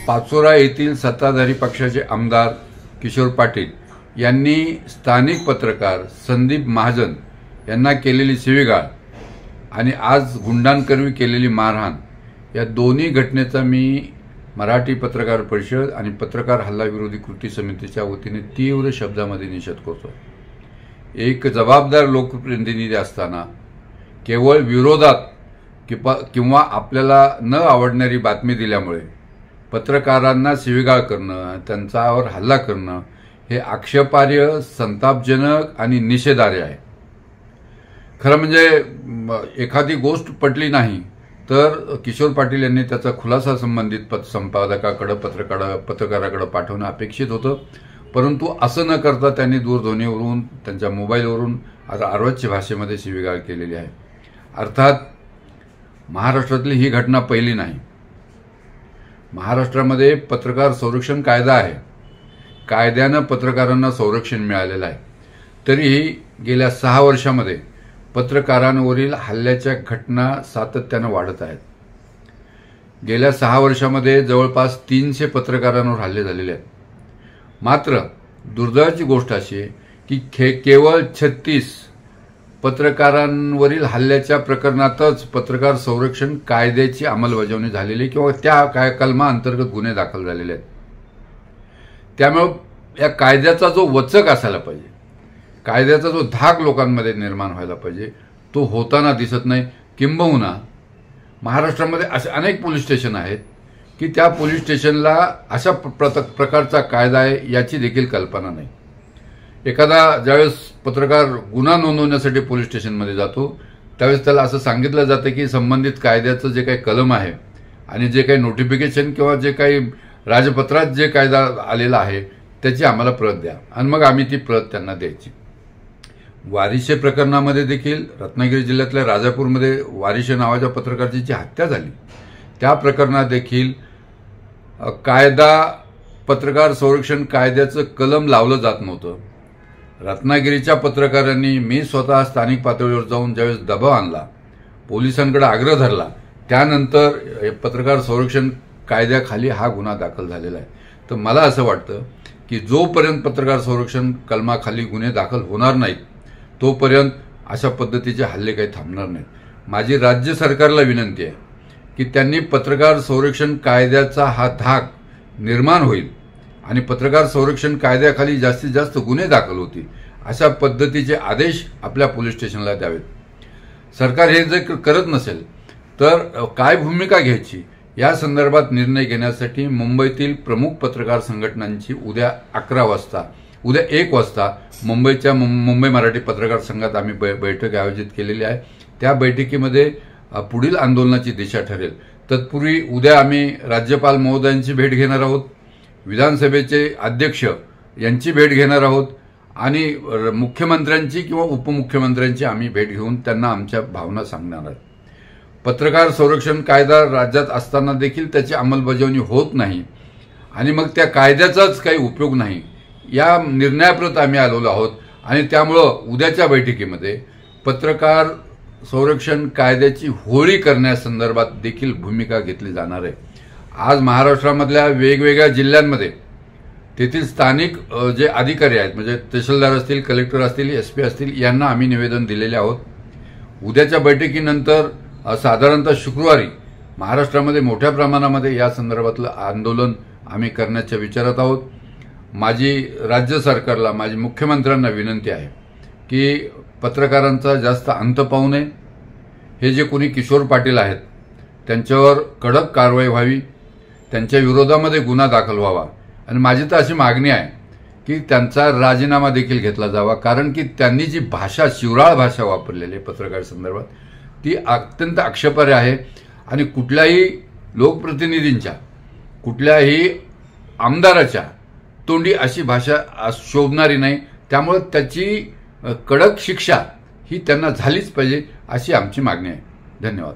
पाचोरा येथील सत्ताधारी पक्षाचे आमदार किशोर पाटील यांनी स्थानिक पत्रकार संदीप महाजन यांना केलेली शिवीगाळ आणि आज गुंडांकरवी केलेली मारहाण या दोन्ही घटनेचा मी मराठी पत्रकार परिषद आणि पत्रकार हल्ला विरोधी कृती समितीच्या वतीने तीव्र शब्दामध्ये निषेध करतो। एक जबाबदार लोकप्रतिनिधी असताना केवळ विरोधात किंवा आपल्याला न आवडणारी बातमी दिल्यामुळे पत्रकारांना शिवीगाळ करणं, त्यांच्यावर हल्ला करणं हे आक्षेपार्ह, संतापजनक आणि निषेधार्ह आहे। खरं म्हणजे एखादी गोष्ट पटली नाही तर किशोर पाटील यांनी त्याचा खुलासा संबंधित संपादकाकडे, पत्रकाराकडे पाठवणं अपेक्षित होतं, परंतु असं न करता त्यांनी दूरध्वनीवरून, त्यांच्या मोबाईलवरून अर्वाच्य भाषेमध्ये शिवीगाळ केलेली आहे। अर्थात महाराष्ट्रातली ही घटना पहिली नाही। महाराष्ट्रामध्ये पत्रकार संरक्षण कायदा आहे, कायद्यानं पत्रकारांना संरक्षण मिळालेलं आहे। तरीही गेल्या 6 वर्षांमध्ये पत्रकारांवरील हल्ल्याच्या घटना सातत्यानं वाढत आहेत। गेल्या 6 वर्षांमध्ये जवळपास 300 पत्रकारांवर हल्ले झालेले आहेत। मात्र दुर्दैवाची गोष्ट अशी आहे की केवळ 36 पत्रकारांवरील हल्ल्याच्या प्रकरणातच पत्रकार संरक्षण कायद्याची अंमलबजावणी झालेली किंवा त्या कलमा अंतर्गत गुन्हे दाखल झालेले आहेत। त्यामुळे या कायद्याचा जो वचक असायला पाहिजे, कायद्याचा जो धाक लोकांमध्ये निर्माण व्हायला पाहिजे, तो होताना दिसत नाही। किंबहुना महाराष्ट्रामध्ये असे अनेक पोलीस स्टेशन आहेत की त्या पोलीस स्टेशनला अशा प्रकारचा कायदा आहे याची देखील कल्पना नाही। एखादा ज्यावेळेस पत्रकार गुन्हा नोंदवण्यासाठी पोलीस स्टेशनमध्ये जातो त्यावेळेस त्याला असं सांगितलं जातं की संबंधित कायद्याचं जे काही कलम आहे आणि जे काही नोटिफिकेशन किंवा जे काही राजपत्रात जे कायदा आलेला आहे त्याची आम्हाला प्रत द्या, आणि मग आम्ही ती प्रत त्यांना द्यायची। वारिशे प्रकरणामध्ये देखील रत्नागिरी जिल्ह्यातल्या राजापूरमध्ये वारिशे नावाच्या पत्रकाराची जी हत्या झाली त्या प्रकरणात देखील कायदा, पत्रकार संरक्षण कायद्याचं कलम लावलं जात नव्हतं। रत्नागिरीच्या पत्रकारांनी, मी स्वतः स्थानिक पातळीवर जाऊन ज्यावेळेस दबाव आणला, पोलिसांकडे आग्रह धरला, त्यानंतर पत्रकार संरक्षण कायद्याखाली हा गुन्हा दाखल झालेला आहे। तर मला असं वाटतं की जोपर्यंत पत्रकार संरक्षण कलमाखाली गुन्हे दाखल होणार नाहीत तोपर्यंत अशा पद्धतीचे हल्ले काही थांबणार नाहीत। माझी राज्य सरकारला विनंती आहे की त्यांनी पत्रकार संरक्षण कायद्याचा हा धाक निर्माण होईल आणि पत्रकार संरक्षण कायद्याखाली जास्तीत जास्त गुन्हे दाखल होतील अशा पद्धतीचे आदेश आपल्या पोलीस स्टेशनला द्यावेत। सरकार हे जर करत नसेल तर काय भूमिका घ्यायची या संदर्भात निर्णय घेण्यासाठी मुंबईतील प्रमुख पत्रकार संघटनांची उद्या 1 वाजता मुंबईच्या मुंबई मराठी पत्रकार संघात आम्ही बैठक आयोजित केलेली आहे। त्या बैठकीमध्ये पुढील आंदोलनाची दिशा ठरेल। तत्पूर्वी उद्या आम्ही राज्यपाल महोदयांची भेट घेणार आहोत, विधानसभेचे अध्यक्ष यांची भेट घेणार आहोत आणि मुख्यमंत्र्यांची किंवा उपमुख्यमंत्र्यांची आम्ही भेट घेऊन त्यांना आमच्या भावना सांगणार आहोत। पत्रकार संरक्षण कायदा राज्यात असताना देखील त्याची अंमलबजावणी होत नाही आणि मग त्या कायद्याचाच काही उपयोग नाही या निर्णयाप्रत आम्ही आलेलो आहोत आणि त्यामुळं उद्याच्या बैठकीमध्ये पत्रकार संरक्षण कायद्याची होळी करण्यासंदर्भात देखील भूमिका घेतली जाणार आहे। आज महाराष्ट्रामधल्या वेगवेगळ्या जिल्ह्यांमध्ये तेथील स्थानिक जे अधिकारी आहेत, म्हणजे तहसीलदार असतील, कलेक्टर असतील, SP असतील, यांना आम्ही निवेदन दिलेले आहोत। उद्याच्या बैठकीनंतर साधारणतः शुक्रवारी महाराष्ट्रामध्ये मोठ्या प्रमाणामध्ये या संदर्भातलं आंदोलन आम्ही करण्याच्या विचारात आहोत। माझी राज्य सरकारला, माझी मुख्यमंत्र्यांना विनंती आहे की पत्रकारांचा जास्त अंत पाहू नये। हे जे कोणी किशोर पाटील आहेत त्यांच्यावर कडक कारवाई व्हावी, त्यांच्या विरोधामध्ये गुन्हा दाखल व्हावा आणि माझी तर अशी मागणी आहे की त्यांचा राजीनामा देखील घेतला जावा, कारण की त्यांनी जी भाषा, शिवराळ भाषा वापरलेली आहे पत्रकार संदर्भात ती अत्यंत आक्षेपार्ह आहे आणि कुठल्याही लोकप्रतिनिधींच्या, कुठल्याही आमदाराच्या तोंडी अशी भाषा शोभणारी नाही। त्यामुळे त्याची कडक शिक्षा ही त्यांना झालीच पाहिजे अशी आमची मागणी आहे। धन्यवाद।